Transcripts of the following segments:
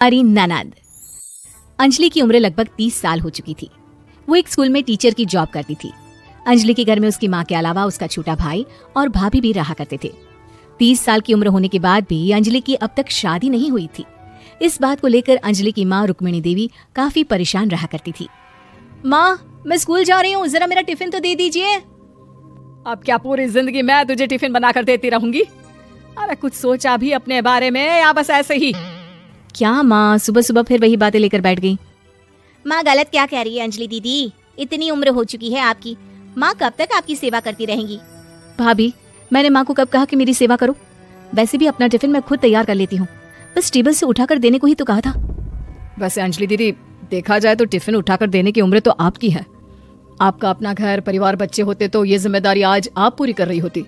हमारी ननद। अंजलि की उम्र लगभग 30 साल हो चुकी थी। वो एक स्कूल में टीचर की जॉब करती थी। अंजलि के घर में उसकी माँ के अलावा उसका छोटा भाई और भाभी भी रहा करते थे। 30 साल की उम्र होने के बाद भी अंजलि की अब तक शादी नहीं हुई थी। इस बात को लेकर अंजलि की माँ रुक्मिणी देवी काफी परेशान रहा करती थी। माँ, मैं स्कूल जा रही हूँ, जरा मेरा टिफिन तो दे दीजिए। अब क्या पूरी जिंदगी मैं तुझे टिफिन बनाकर देती रहूंगी? अरे कुछ सोचा भी अपने बारे में या बस ऐसे ही? क्या माँ, सुबह सुबह फिर वही बातें लेकर बैठ गई। माँ गलत क्या कह रही है अंजलि दीदी? इतनी उम्र हो चुकी है आपकी, माँ कब तक आपकी सेवा करती रहेंगी? भाभी, मैंने माँ को कब कहा कि मेरी सेवा करो? वैसे भी अपना टिफिन मैं खुद तैयार कर लेती हूँ, बस टेबल से उठाकर देने को ही तो कहा था। वैसे अंजलि दीदी, देखा जाए तो टिफिन उठाकर देने की उम्र तो आपकी है। आपका अपना घर परिवार बच्चे होते तो ये जिम्मेदारी आज आप पूरी कर रही होती।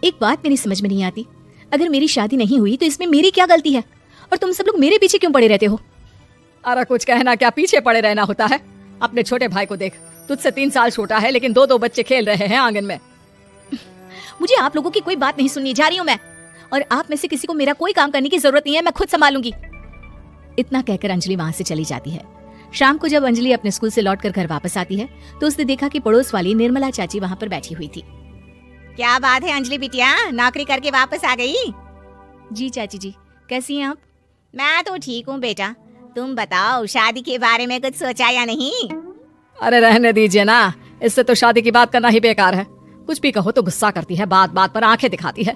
एक बात मेरी समझ में नहीं आती, अगर मेरी शादी नहीं हुई तो इसमें मेरी क्या गलती है और तुम सब लोग मेरे पीछे क्यों पड़े रहते हो? अरे कुछ कहना क्या पीछे पड़े रहना होता है? अपने छोटे भाई को देख, तुझसे 3 साल छोटा है लेकिन 2 बच्चे खेल रहे हैं आंगन में। मुझे आप लोगों की कोई बात नहीं सुननी, जा रही हूँ मैं। और आप में से किसी को मेरा कोई काम करने की जरूरत नहीं है, मैं खुद संभालूंगी। इतना कहकर अंजलि वहां से चली जाती है। शाम को जब अंजलि अपने स्कूल से लौटकर घर वापस आती है तो उसने देखा कि पड़ोस वाली निर्मला चाची वहां पर बैठी हुई थी। क्या बात है अंजलि बिटिया, नौकरी करके वापस आ गई? जी चाची जी, कैसी हैं आप? मैं तो ठीक हूँ बेटा, तुम बताओ शादी के बारे में कुछ सोचा या नहीं? अरे रहने दीजिए ना, इससे तो शादी की बात करना ही बेकार है। कुछ भी कहो तो गुस्सा करती है, बात बात पर आंखें दिखाती है।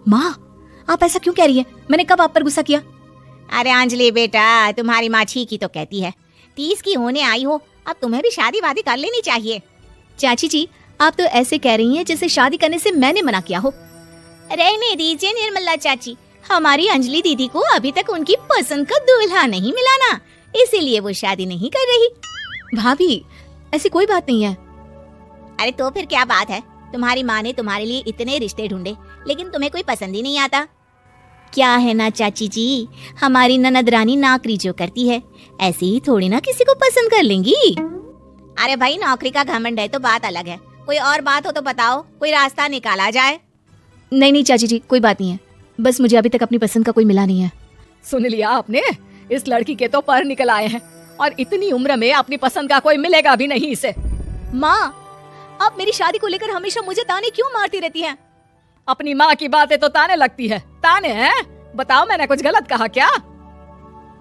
माँ, आप ऐसा क्यों कह रही है? मैंने कब आप पर गुस्सा किया? अरे अंजलि बेटा, तुम्हारी माँ ठीक ही तो कहती है। 30 की होने आई हो, अब तुम्हें भी शादी वादी कर लेनी चाहिए। चाची जी, आप तो ऐसे कह रही हैं जैसे शादी करने से मैंने मना किया हो। रहने दीजिए निर्मला चाची, हमारी अंजलि दीदी को अभी तक उनकी पसंद का दूल्हा नहीं मिला ना, इसीलिए वो शादी नहीं कर रही। भाभी, ऐसी कोई बात नहीं है। अरे तो फिर क्या बात है? तुम्हारी माँ ने तुम्हारे लिए इतने रिश्ते ढूंढे लेकिन तुम्हें कोई पसंद ही नहीं आता। क्या है ना चाची जी, हमारी ननद रानी नौकरी जो करती है ऐसे ही थोड़ी ना किसी को पसंद कर लेंगी। अरे भाई, नौकरी का घमंड है तो बात अलग है, कोई और बात हो तो बताओ, कोई रास्ता निकाला जाए। नहीं चाची जी, कोई बात नहीं है, बस मुझे अभी तक अपनी पसंद का कोई मिला नहीं है। सुन लिया आपने, इस लड़की के तो पर निकल आए हैं और इतनी उम्र में अपनी पसंद का कोई मिलेगा भी नहीं इसे। माँ, आप मेरी शादी को लेकर हमेशा मुझे ताने क्यों मारती रहती हैं? अपनी माँ की बातें तो ताने लगती है। ताने हैं? बताओ, मैंने कुछ गलत कहा क्या?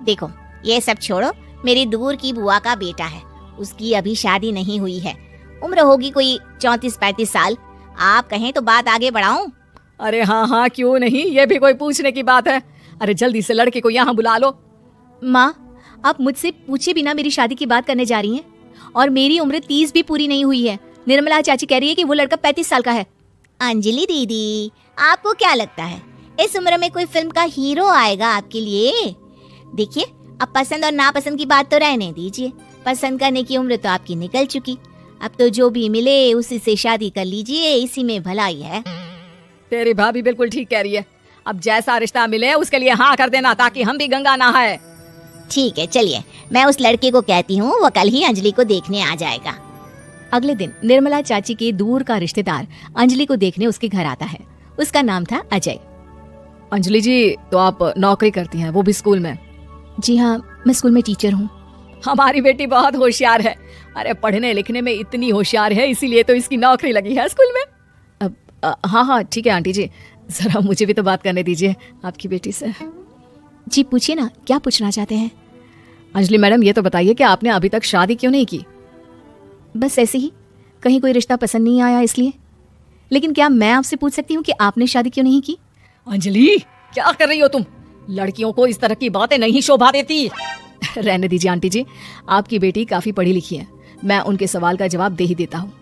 देखो ये सब छोड़ो, मेरी दूर की बुआ का बेटा है, उसकी अभी शादी नहीं हुई है, उम्र होगी कोई 34-35 साल। आप कहें तो बात आगे बढ़ाऊं? अरे हाँ हाँ, क्यों नहीं, ये भी कोई पूछने की बात है। अरे जल्दी से लड़के को यहाँ बुला लो। माँ, आप मुझसे पूछे बिना मेरी शादी की बात करने जा रही हैं और मेरी उम्र 30 भी पूरी नहीं हुई है। निर्मला चाची कह रही है कि वो लड़का 35 साल का है। अंजलि दीदी, आपको क्या लगता है इस उम्र में कोई फिल्म का हीरो आएगा आपके लिए? देखिए, अब पसंद और नापसंद की बात तो रहने दीजिए, पसंद करने की उम्र तो आपकी निकल चुकी। अब तो जो भी मिले उसी से शादी कर लीजिए, इसी में भलाई है। तेरी भाभी बिल्कुल ठीक कह रही है, अब जैसा रिश्ता मिले उसके लिए हाँ कर देना ताकि हम भी गंगा नहाए। ठीक है, चलिए मैं उस लड़के को कहती हूँ, वो कल ही अंजलि को देखने आ जाएगा। अगले दिन निर्मला चाची के दूर का रिश्तेदार अंजलि को देखने उसके घर आता है। उसका नाम था अजय। अंजलि जी, तो आप नौकरी करती हैं, वो भी स्कूल में? जी हाँ, मैं स्कूल में टीचर हूँ। हमारी बेटी बहुत होशियार है। अरे पढ़ने लिखने में इतनी होशियार है, इसीलिए तो इसकी नौकरी लगी है स्कूल में। हाँ हाँ ठीक है आंटी जी, जरा मुझे भी तो बात करने दीजिए आपकी बेटी से। जी पूछिए ना, क्या पूछना चाहते हैं? अंजलि मैडम, ये तो बताइए कि आपने अभी तक शादी क्यों नहीं की? बस ऐसे ही, कहीं कोई रिश्ता पसंद नहीं आया इसलिए। लेकिन क्या मैं आपसे पूछ सकती हूँ कि आपने शादी क्यों नहीं की? अंजलि, क्या कर रही हो तुम? लड़कियों को इस तरह की बातें नहीं शोभा देती। रहने दीजिए आंटी जी, आपकी बेटी काफी पढ़ी लिखी है, मैं उनके सवाल का जवाब दे ही देता हूँ।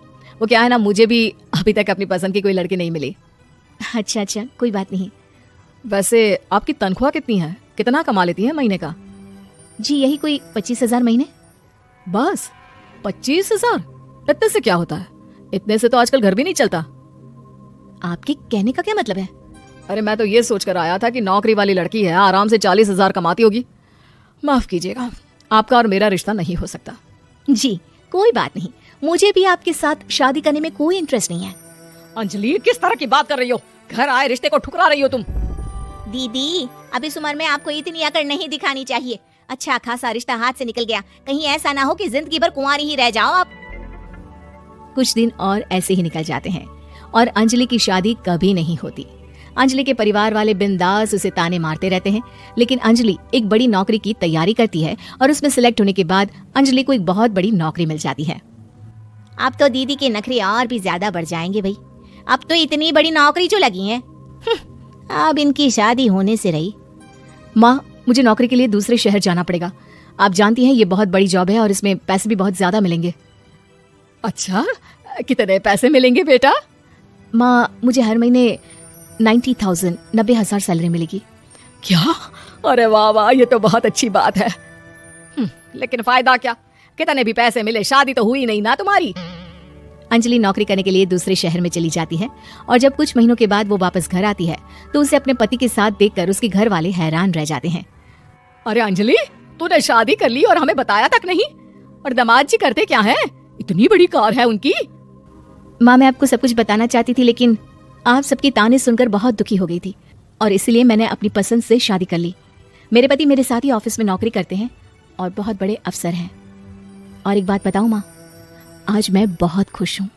वो क्या है ना, मुझे भी अभी तक अपनी पसंद की कोई लड़की नहीं मिली। अच्छा अच्छा, कोई बात नहीं। वैसे आपकी तनख्वाह कितनी है, कितना कमा लेती है महीने का? जी यही कोई 25,000 महीने। बस 25,000? इतने से क्या होता है? इतने से तो आजकल घर भी नहीं चलता। आपके कहने का क्या मतलब है? अरे मैं तो ये सोचकर आया था कि नौकरी वाली लड़की है, आराम से 40,000 कमाती होगी। माफ कीजिएगा, आपका और मेरा रिश्ता नहीं हो सकता। जी कोई बात नहीं, मुझे भी आपके साथ शादी करने में कोई इंटरेस्ट नहीं है। अंजलि, किस तरह की बात कर रही हो? घर आए रिश्ते को ठुकरा रही हो तुम। दीदी, अब इस उम्र में आपको इतनी अकड़ नहीं दिखानी चाहिए। अच्छा खासा रिश्ता हाथ से निकल गया, कहीं ऐसा ना हो कि जिंदगी भर कुंवारी ही रह जाओ आप। कुछ दिन और ऐसे ही निकल जाते हैं और अंजलि की शादी कभी नहीं होती। अंजलि के परिवार वाले बिंदास उसे ताने मारते रहते हैं, लेकिन अंजलि एक बड़ी नौकरी की तैयारी करती है और उसमें सिलेक्ट होने के बाद अंजलि को एक बहुत बड़ी नौकरी मिल जाती है। अब तो दीदी के नखरे और भी ज्यादा बढ़ जाएंगे भाई, अब तो इतनी बड़ी नौकरी जो लगी है, अब इनकी शादी होने से रही। माँ, मुझे नौकरी के लिए दूसरे शहर जाना पड़ेगा। आप जानती हैं ये बहुत बड़ी जॉब है और इसमें पैसे भी बहुत ज्यादा मिलेंगे। अच्छा, कितने पैसे मिलेंगे बेटा? माँ, मुझे हर महीने 90,000 सैलरी मिलेगी। क्या? अरे वाह वाह, ये तो बहुत अच्छी बात है। लेकिन फायदा क्या? कितने भी पैसे मिले, शादी तो हुई नहीं ना तुम्हारी। अंजलि नौकरी करने के लिए दूसरे शहर में चली जाती है और जब कुछ महीनों के बाद वो वापस घर आती है तो उसे अपने पति के साथ देखकर उसके घर वाले हैरान रह जाते हैं। अरे अंजलि, तूने शादी कर ली और हमें बताया तक नहीं। और दामाद जी करते क्या है? इतनी बड़ी कार है उनकी। माँ, मैं आपको सब कुछ बताना चाहती थी, लेकिन आप सबकी ताने सुनकर बहुत दुखी हो गई थी और इसलिए मैंने अपनी पसंद से शादी कर ली। मेरे पति मेरे साथ ही ऑफिस में नौकरी करते हैं और बहुत बड़े अफसर हैं। और एक बात बताऊं माँ, आज मैं बहुत खुश हूँ।